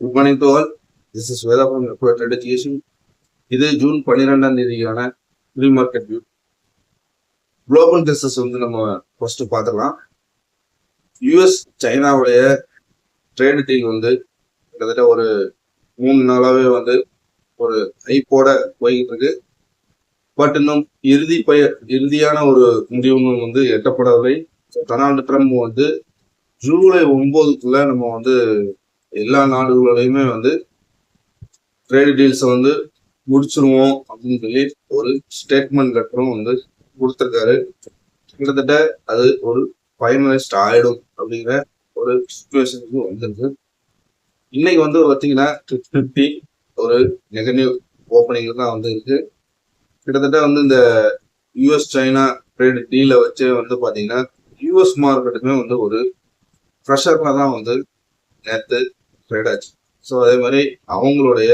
Good morning to all. This is Veda from required education. இது June 12ஆம் தேதிக்கான pre market view. Global business வந்து நம்ம ஃபர்ஸ்ட் பார்த்துக்கலாம். யூஎஸ் சைனாவுடைய ட்ரேடு டீல் வந்து கிட்டத்தட்ட ஒரு 3 நாளாவே வந்து ஒரு ஹைப்போட போய்கிட்டு இருக்கு. பட் இன்னும் இறுதியான ஒரு முடிவு வந்து எட்டப்படவில்லை. டொனால்டு ட்ரம்ப் வந்து ஜூலை 9க்குள்ள நம்ம வந்து எல்லா நாடுகளோடையுமே வந்து ட்ரேட் டீல்ஸை வந்து முடிச்சிருவோம் அப்படின்னு சொல்லி ஒரு ஸ்டேட்மெண்ட் லெட்டரும் வந்து கொடுத்துருக்காரு. கிட்டத்தட்ட அது ஒரு ஃபைனலைஸ்ட் ஆயிடும் அப்படிங்கிற ஒரு சுச்சுவேஷனுக்கு வந்துருக்கு. இன்னைக்கு வந்து பார்த்தீங்கன்னா 50 ஒரு நெகட்டிவ் ஓப்பனிங் தான் வந்து இருக்கு. கிட்டத்தட்ட வந்து இந்த யூஎஸ் சைனா ட்ரேட் டீலை வச்சு வந்து பார்த்தீங்கன்னா யூஎஸ் மார்க்கெட்டுமே வந்து ஒரு ப்ரெஷர்ல தான் வந்து நேற்று ட்ரேட் ஆச்சு. ஸோ அதே மாதிரி அவங்களுடைய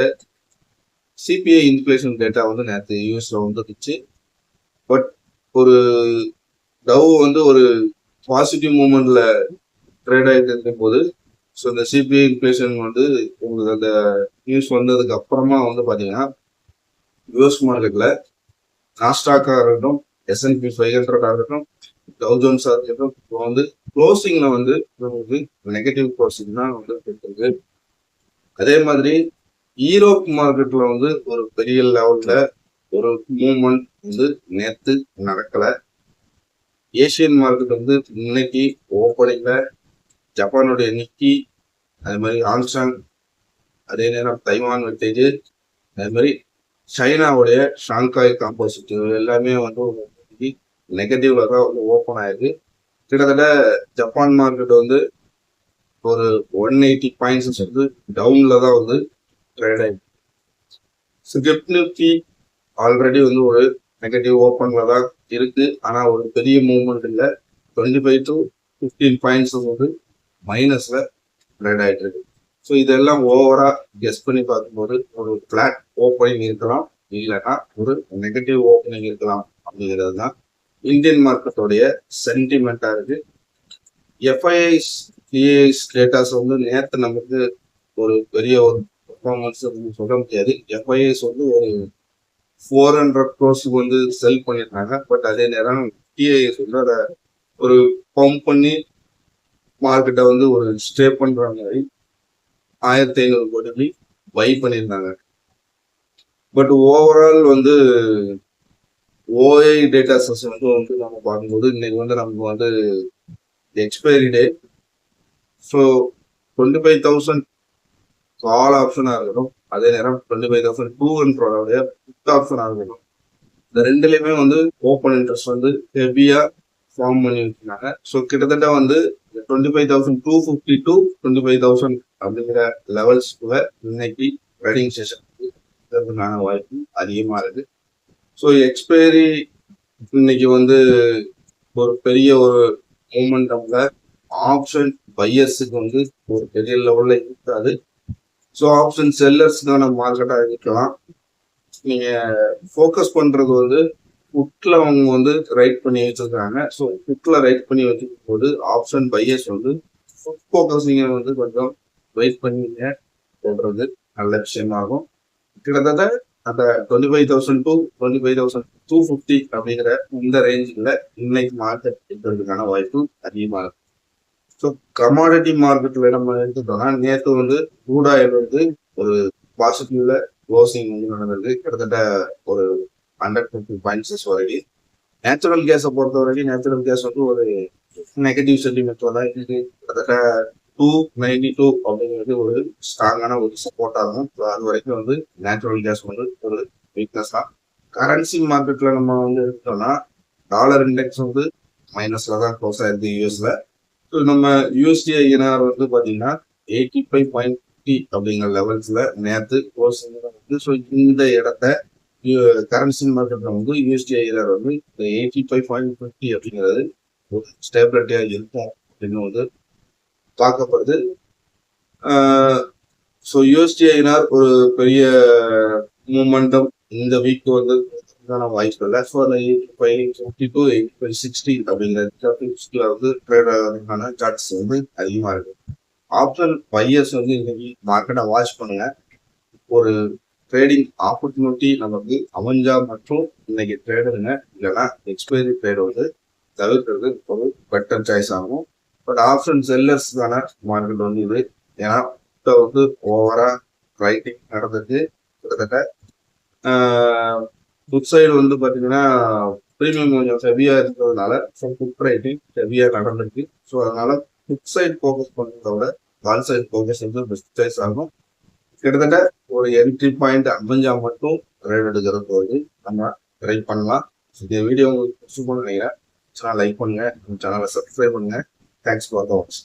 சிபிஐ இன்ஃப்ளேஷன் டேட்டா வந்து நேற்று யூஎஸ்ல வந்துருச்சு. பட் ஒரு டவ் வந்து ஒரு பாசிட்டிவ் மூமெண்ட்ல ட்ரேட் ஆகிட்டு இருக்கும் போது ஸோ இந்த சிபிஐ இன்ஃப்ளேஷன் வந்து உங்களுக்கு அந்த நியூஸ் வந்ததுக்கு அப்புறமா வந்து பார்த்தீங்கன்னா யூஎஸ் மார்க்கெட்ல நாஸ்டாக்காக இருக்கட்டும், S&P 500 இருக்கட்டும், டவ் ஜோன்ஸாக இருக்கட்டும், இப்போ வந்து க்ளோசிங்ல வந்து நமக்கு நெகட்டிவ் க்ளோசிங் தான் வந்து இருக்கு. அதே மாதிரி ஈரோப் மார்க்கெட்ல வந்து ஒரு பெரிய லெவல்ல ஒரு மூவ்மெண்ட் வந்து நேத்து நடக்கல. ஏசியன் மார்க்கெட் வந்து இன்னைக்கு ஓப்பனிங்ல ஜப்பானுடைய நிக்கி, அதே மாதிரி ஆங்சாங், அதே நேரம் தைவான் வெட்டேஜ், அதே மாதிரி சைனாவுடைய ஷாங்காய் காம்போசிட் எல்லாமே வந்து நெகட்டிவ்ல தான் வந்து ஓப்பன் ஆயிருக்கு. கிட்டத்தட்ட ஜப்பான் மார்க்கெட் வந்து ஒரு 180 பாயிண்ட்ஸ் வந்து டவுன்ல தான் வந்து ட்ரேட் ஆயிருக்கு. நிஃப்டி ஆல்ரெடி வந்து ஒரு நெகட்டிவ் ஓப்பன்ல தான் இருக்கு. ஆனா ஒரு பெரிய மூவ்மெண்ட் இல்லை. 25 to 15 பாயிண்ட்ஸ் வந்து மைனஸ்ல ட்ரேட் ஆயிட்டு இருக்கு. ஸோ இதெல்லாம் ஓவரா கெஸ் பண்ணி பார்க்கும்போது ஒரு ஃபிளாட் ஓப்பனிங் இருக்கலாம், இல்லைன்னா ஒரு நெகட்டிவ் ஓப்பனிங் இருக்கலாம் அப்படிங்கிறது தான் இந்தியன் மார்க்கெட்டோடைய சென்டிமெண்டா இருக்கு. எஃப்ஐஐஸ் டிஐஸ் டேட்டாஸ் வந்து நேற்று நமக்கு ஒரு பெரிய ஒரு பெர்ஃபார்மன்ஸ் சொல்ல முடியாது. எஃப்ஐஐஸ் வந்து ஒரு 400 crores வந்து செல் பண்ணியிருந்தாங்க. பட் அதே நேரம் டிஐஎஸ் வந்து அதை ஒரு பம்ப் பண்ணி மார்க்கெட்டை வந்து ஒரு ஸ்டே பண்ற மாதிரி 1500 கோடி பை பண்ணியிருந்தாங்க. பட் ஓவரால் வந்து ஓஐ டேட்டா செஸ் வந்து நம்ம பார்க்கும்போது இன்னைக்கு வந்து நமக்கு வந்து எக்ஸ்பைரி டே. ஸோ 25,000 கால் ஆப்ஷனாக இருக்கட்டும், அதே நேரம் 25,200 புட் ஆப்ஷனாக இருக்கட்டும், இந்த ரெண்டுலையுமே வந்து ஓப்பன் இன்ட்ரெஸ்ட் வந்து ஹெவியாக ஃபார்ம் பண்ணி வச்சுருந்தாங்க. ஸோ கிட்டத்தட்ட வந்து 25,250 to 25,000 அப்படிங்கிற லெவல்ஸ்க்குள்ள இன்னைக்கு ட்ரேடிங் செஷன் இருக்கிறதுக்கான வாய்ப்பு அதிகமாக இருக்கு. ஸோ எக்ஸ்பைரி இன்னைக்கு வந்து ஒரு பெரிய ஒரு மூமெண்டம்ல ஆப்ஷன் பையர்ஸுக்கு வந்து ஒரு பெரிய லெவல்ல இருக்காது. ஸோ ஆப்ஷன் செல்லர்ஸ்க்கான மார்க்கெட்டாக இருக்கலாம். நீங்க ஃபோக்கஸ் பண்றது வந்து புட்ல அவங்க வந்து ரைட் பண்ணி வச்சிருக்காங்க. ஸோ புட்ல ரைட் பண்ணி வச்சிருக்கும் போது ஆப்ஷன் பையர்ஸ் வந்து ஃபுட் ஃபோக்கஸிங்க வந்து கொஞ்சம் வெயிட் பண்ணிங்க சொல்றது நல்ல விஷயமாகும். கிட்டத்தட்ட அந்த 25,000 to 25,250 அப்படிங்கிற இந்த ரேஞ்சில் இன்னைக்கு மார்க்கெட் இருக்கிறதுக்கான வாய்ப்பு அதிகமாக இருக்கு. ஸோ கமாடிட்டி மார்க்கெட்ல நம்ம எடுத்துட்டோம்னா நேற்று வந்து crude oil வந்து ஒரு பாசிட்டிவ்ல க்ளோசிங் வந்து நடந்திருக்கு. கிட்டத்தட்ட ஒரு 150 பாயிண்ட்ஸ் வரைக்கும். நேச்சுரல் கேஸை பொறுத்த வரைக்கும் நேச்சுரல் கேஸ் வந்து ஒரு நெகட்டிவ் சென்டிமெண்ட்ல தான் இருக்கு. கிட்டத்தட்ட 292 அப்படிங்கிறது ஒரு ஸ்ட்ராங்கான ஒரு சப்போர்ட் ஆகும். அது வரைக்கும் வந்து நேச்சுரல் கேஸ் வந்து ஒரு வீக்னஸ் தான். கரன்சி மார்க்கெட்ல நம்ம வந்து எடுத்தோம்னா டாலர் இண்டெக்ஸ் வந்து மைனஸ்ல தான் க்ளோஸ் ஆயிருக்கு யூஎஸ்ல. ஸோ நம்ம யூஎஸ்டி ஐஎன்ஆர் வந்து பார்த்தீங்கன்னா 85.50 அப்படிங்கிற லெவல்ஸ்ல நேற்று க்ளோஸ் வந்து. ஸோ இந்த இடத்த கரன்சி மார்க்கெட்ல வந்து யூஎஸ்டி ஐஎன்ஆர் வந்து 85.50 அப்படிங்கிறது ஒரு ஸ்டேபிலிட்டியா இருக்கும் அப்படின்னு வந்து பார்க்கப்படுது. ஸோ யூஎஸ்டி ஐஎன்ஆர் ஒரு பெரிய மூமெண்டம் இந்த வீக் வந்து வாய்ப்பு இல்லை. ஸோ அந்த 85.50 to 85.60 அப்படிங்கிற வந்து ட்ரேட் ஆகிறதுக்கான சார்ட்ஸ் வந்து அதிகமாக இருக்கு. ஆப்ஷன் பையர்ஸ் வந்து இன்னைக்கு மார்க்கெட்டை வாட்ச் பண்ணுங்க. ஒரு ட்ரேடிங் ஆப்பர்ச்சுனிட்டி நமக்கு அமைஞ்சா மட்டும் இன்னைக்கு ட்ரேடுங்க, இல்லைன்னா எக்ஸ்பைரி ட்ரேட் வந்து தவிர்க்கிறது ஒரு பெட்டர் சாய்ஸ் ஆகும். பட் ஆப்ஷன் செல்லர்ஸ்க்கான மார்க்கெட் வந்து இது. ஏன்னா இப்போ வந்து ஓவரா ரைட்டிங் நடந்துட்டு கிட்டத்தட்ட புட் சைடு வந்து பார்த்தீங்கன்னா ப்ரீமியம் கொஞ்சம் ஹெவியாக இருக்கிறதுனால புட் ரைட்டிங் ஹெவியாக நடந்திருக்கு. ஸோ அதனால புட் சைடு ஃபோக்கஸ் பண்ணுறத விட கால் சைடு ஃபோக்கஸ் வந்து பெஸ்ட் சாய்ஸ் ஆகும். கிட்டத்தட்ட ஒரு என்ட்ரி பாயிண்ட் அமைஞ்சா மட்டும் ட்ரேட் எடுக்கிறதுக்கு வந்து நம்ம ட்ரை பண்ணலாம். இந்த வீடியோ உங்களுக்கு பிடிச்சிருக்கும்னு நினைக்கிறேன். சேனல் லைக் பண்ணுங்க, சேனலை சப்ஸ்கிரைப் பண்ணுங்க. Thanks for the watch.